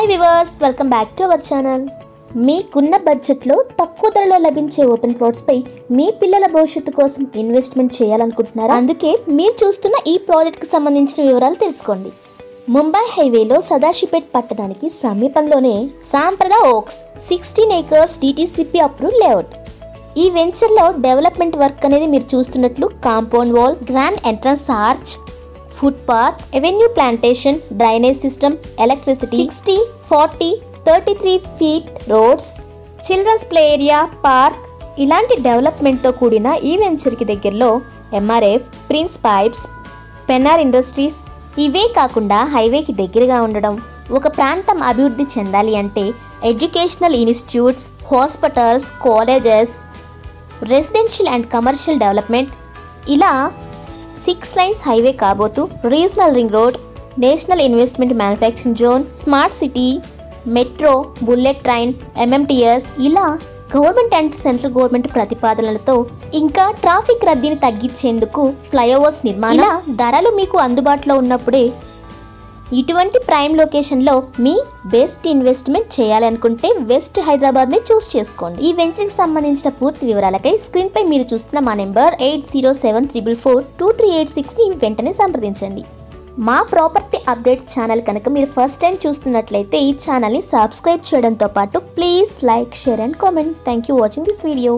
Hi viewers, welcome back to our channel. మీకున్న బడ్జెట్లో తక్కువ ధరలో లభించే ఓపెన్ ప్లాట్స్ పై మీ పిల్లల భవిష్యత్తు కోసం ఇన్వెస్ట్మెంట్ చేయాలనుకుంటున్నారా? అందుకే మీరు చూస్తున్న ఈ ప్రాజెక్ట్కి సంబంధించిన వివరాలు తెలుసుకోండి. ముంబై హైవేలో సదాశివపేట్ పట్టణానికి సమీపంలోనే సాంప్రదా Oaks 16 acres DTCP approved layout. ఈ వెంచర్లో డెవలప్మెంట్ వర్క్ అనేది మీరు చూస్తున్నట్లు compound wall, grand entrance arch, footpath, avenue plantation, drainage system, electricity, 60, 40, 33 feet roads, children's play area, park ఇలాంటి డెవలప్మెంట్తో కూడిన ఈ వెంచర్కి దగ్గరలో MRF, Prince Pipes, Pennar Industries ఇవే కాకుండా హైవేకి దగ్గరగా ఉండడం, ఒక ప్రాంతం అభివృద్ధి చెందాలి అంటే educational institutes, hospitals, colleges, residential and commercial development ఇలా 6 lanes హైవే కాబోతూ regional ring road, national investment manufacturing zone, smart city, metro, bullet train, MMTS ఇలా గవర్నమెంట్ అండ్ సెంట్రల్ గవర్నమెంట్ ప్రతిపాదనలతో ఇంకా ట్రాఫిక్ రద్దీని తగ్గించేందుకు ఫ్లైఓవర్స్ నిర్మాణం, ఇలా ధరలు మీకు అందుబాటులో ఉన్నప్పుడే ఇటువంటి ప్రైమ్ లొకేషన్లో మీ బెస్ట్ ఇన్వెస్ట్మెంట్ చేయాలనుకుంటే వెస్ట్ హైదరాబాద్ని చూస్ చేసుకోండి. ఈ వెంచర్కి సంబంధించిన పూర్తి వివరాలకై స్క్రీన్పై మీరు చూస్తున్న మా నెంబర్ 8074442386ని వెంటనే సంప్రదించండి. మా ప్రాపర్టీ అప్డేట్స్ ఛానల్ కనుక మీరు ఫస్ట్ టైం చూస్తున్నట్లయితే ఈ ఛానల్ని సబ్స్క్రైబ్ చేయడంతో పాటు please like, share and comment. Thank you watching this video.